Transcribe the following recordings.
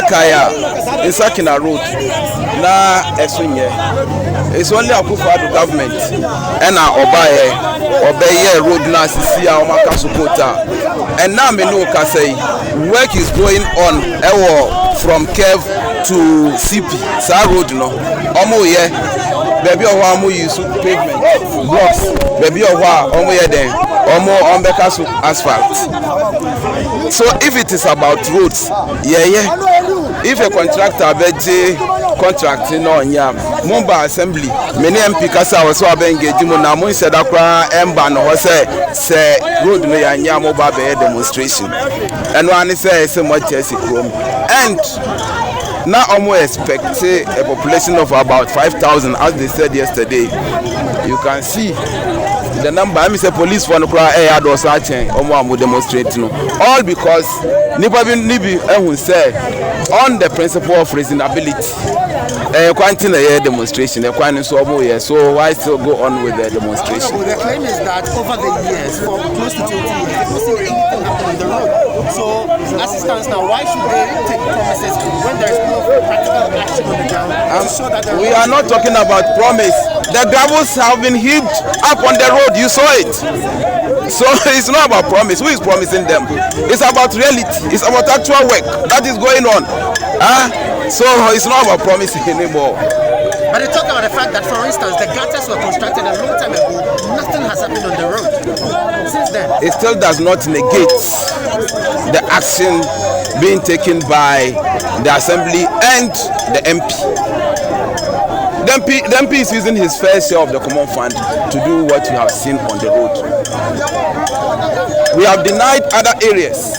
Kaya Isakina Road na Esunye. It's only Akufo-Addo government and Obeye road na sisi a omaka support. And now me know ka say work is going on from Kev to CP. Sa road no. Omo ye baby owa amu use pavement blocks. Baby owa omo ye den. Omo ombeka asphalt. So if it is about roads, if a contractor beji contract no nyam Mumba assembly many MP kasa was so engage mu na mo said akwa emba no say road no ya nyam oba be demonstration and one say much Chelsea chrome and now almost expect a population of about 5,000 as they said yesterday. You can see the number I say police for no cry had or such omo demonstrate no all because nibi ehun say on the principle of reasonability quantity demonstration so why still go on with the demonstration? The claim is that over the years for close to 20 years they've not seen anything happen on the road. So as it stands now, why should they take promises when there is no practical action on the ground to show that we are not talking about promise. The gravels have been heaped up on the road. You saw it. So it's not about promise. Who is promising them? It's about reality. It's about actual work that is going on. So it's not about promise anymore. But they talk about the fact that, for instance, the gutters were constructed a long time ago. Nothing has happened on the road since then. It still does not negate the action being taken by the assembly and the MP. The MP is using his fair share of the common fund to do what you have seen on the road. We have denied other areas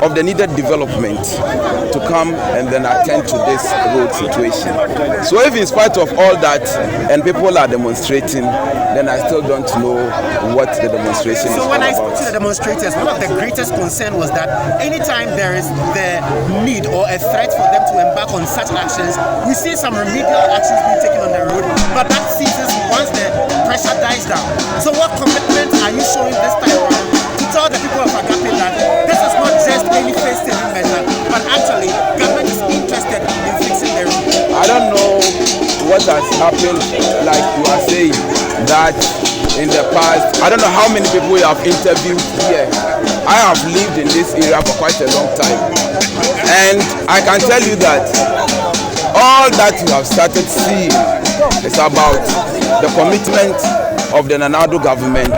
of the needed development to come and then attend to this road situation. So if in spite of all that and people are demonstrating, then I still don't know what the demonstration is all about. So when I spoke to the demonstrators, one of the greatest concern was that anytime there is the need or a threat for them to embark on such actions, we see some remedial actions being taken on the road, but that ceases once the pressure dies down. So what commitment are you showing this time around to tell the people of Agape that this is not just any face-saving measure, but actually government is interested in fixing the road? I don't know what has happened, like you are saying, that in the past, I don't know how many people you have interviewed here. I have lived in this area for quite a long time, and I can tell you that all that you have started seeing is about the commitment of the Nana Addo government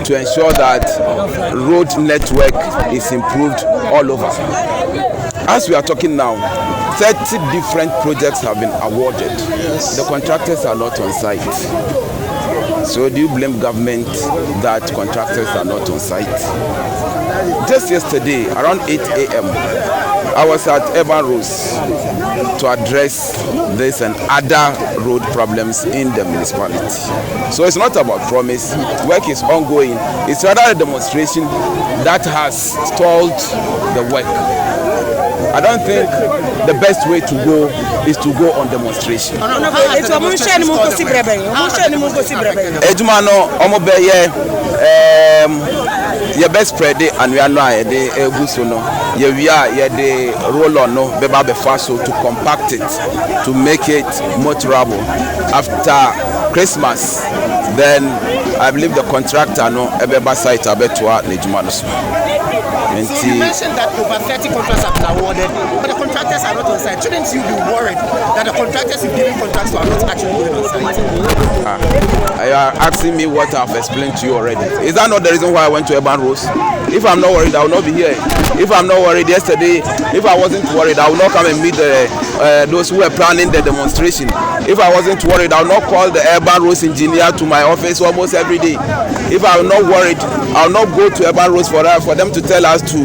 to ensure that road network is improved all over. As we are talking now, 30 different projects have been awarded. The contractors are not on site. So do you blame government that contractors are not on site? Just yesterday, around 8 a.m., I was at Urban Rose to address this and other road problems in the municipality. So it's not about promise. Work is ongoing. It's rather a demonstration that has stalled the work. I don't think the best way to go is to go on demonstration. Ejumano omobeye your best spread and we are now the egusono we are the roll on no beba befaso to compact it to make it more durable. After Christmas, then I believe the contractor no ebeba site abetwa nejumano. So you mentioned that over 30 contracts have been awarded, but the contractors are not on site. Shouldn't you be worried that the contractors you've given contracts to are not actually going on site? You are asking me what I've explained to you already. Is that not the reason why I went to Urban Rose? If I'm not worried, I will not be here. If I'm not worried yesterday, if I wasn't worried, I will not come and meet those who were planning the demonstration. If I wasn't worried, I will not call the Urban Rose engineer to my office almost every day. If I'm not worried, I will not go to Urban Rose for them to tell us to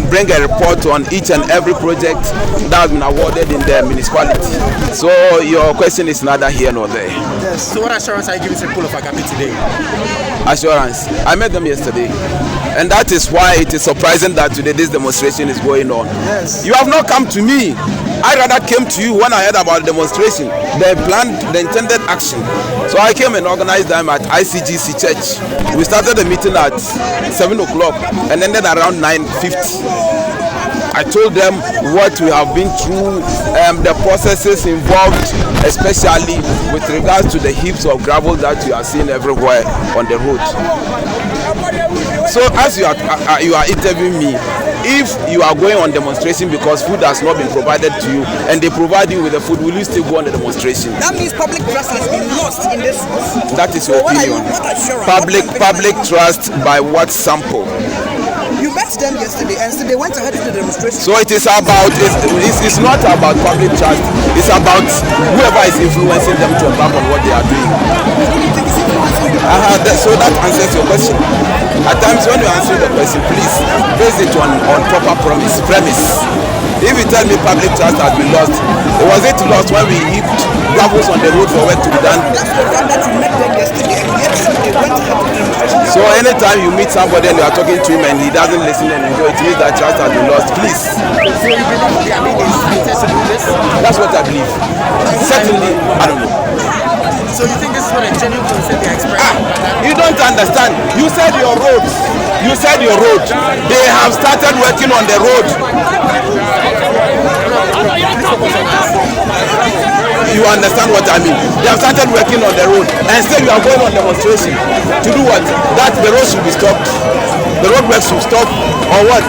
bring a report on each and every project that has been awarded in the municipality. So your question is neither here nor there. Yes. So what assurance are you giving to the people of Agape today? Assurance. I met them yesterday, and that is why it is surprising that today this demonstration is going on. Yes. You have not come to me. I rather came to you when I heard about the demonstration, the planned, the intended action. So I came and organized them at ICGC Church. We started the meeting at 7 o'clock and ended around 9:50. I told them what we have been through, the processes involved, especially with regards to the heaps of gravel that you are seeing everywhere on the road. So as you are interviewing me, if you are going on demonstration because food has not been provided to you and they provide you with the food, will you still go on the demonstration? That means public trust has been lost in this. That is your opinion. Public trust by what sample? You met them yesterday and so they went ahead with the demonstration. So it is about, it's not about public trust, it's about whoever is influencing them to embark on what they are doing. So that answers your question. At times when you answer the question, please base it on proper premise. If you tell me public trust has been lost, was it lost when we heaped gravels on the road for work to be done? That's the fact that you met them yesterday, and yet they went ahead with the demonstration. So anytime you meet somebody and you are talking to him and he doesn't listen and enjoy, it means that trust has been lost. Please. So you believe they are being incited to do this? That's what I believe. Certainly, I don't know. So you think this is what a genuine concern they are expressing? You don't understand. You said your roads. You said your road. They have started working on the road. You understand what I mean? They have started working on the road, and still you are going on demonstration to do what? That the road should be stopped. The road work should stop, or what?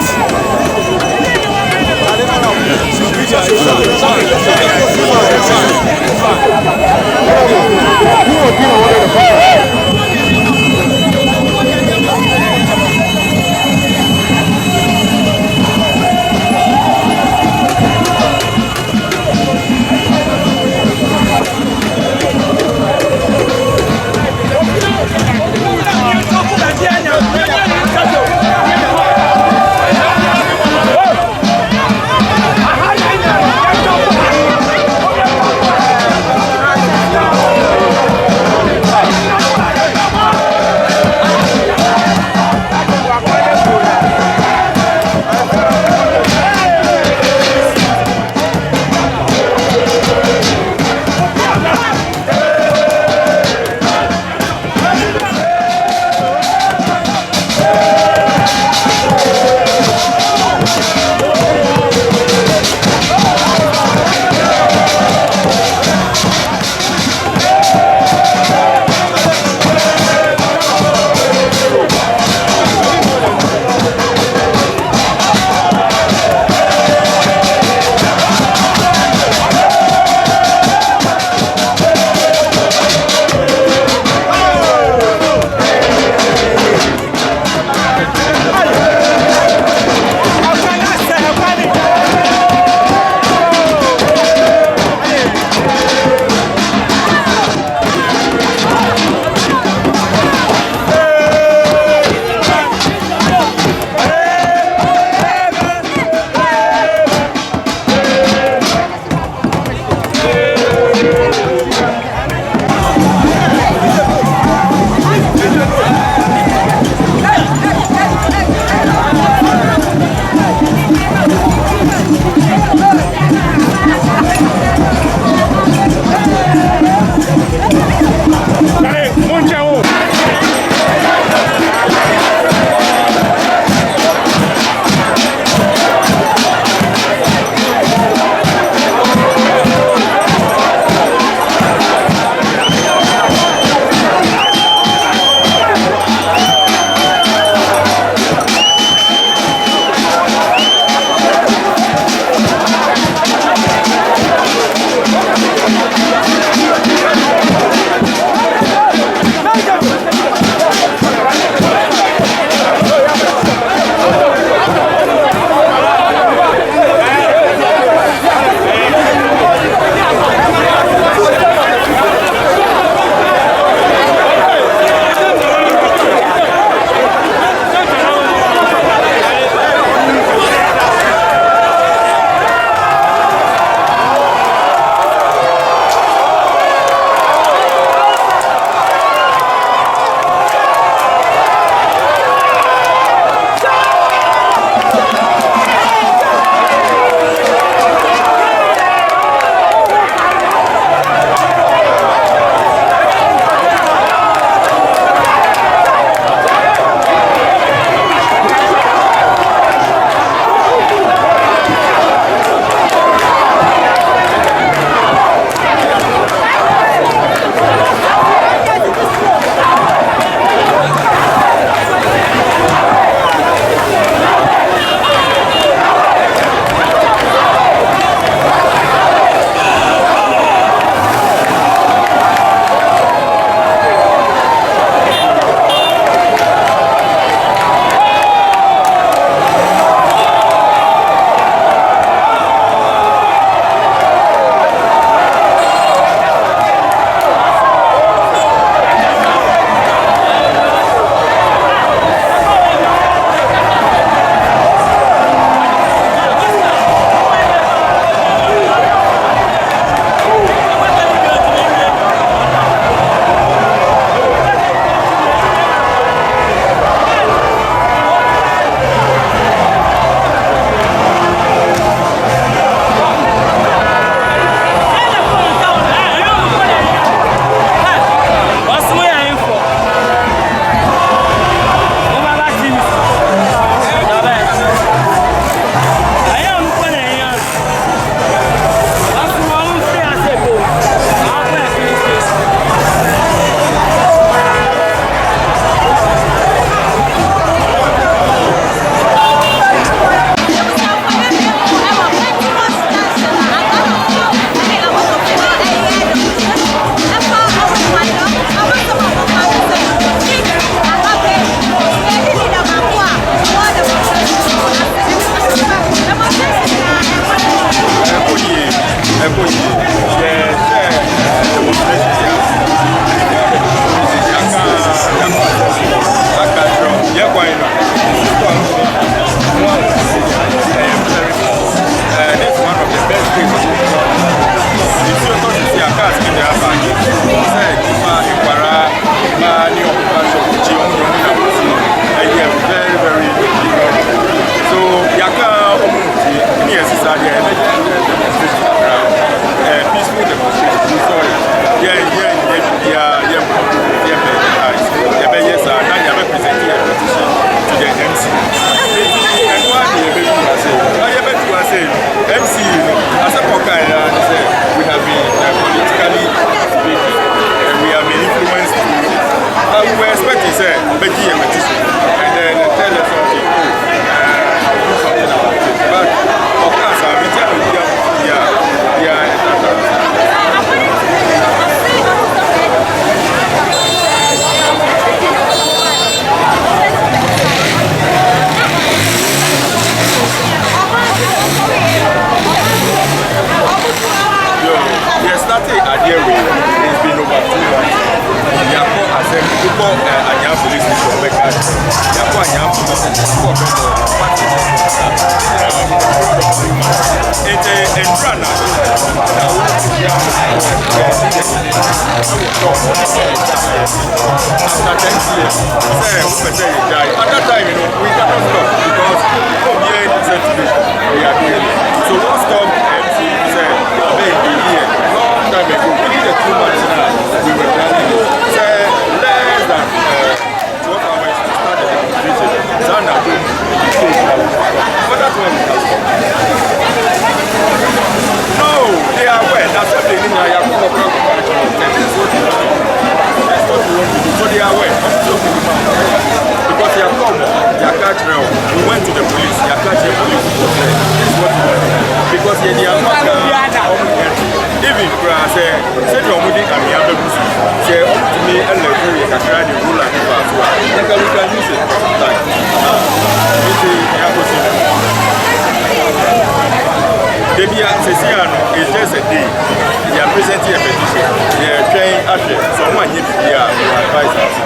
Someone needs to be our advisor.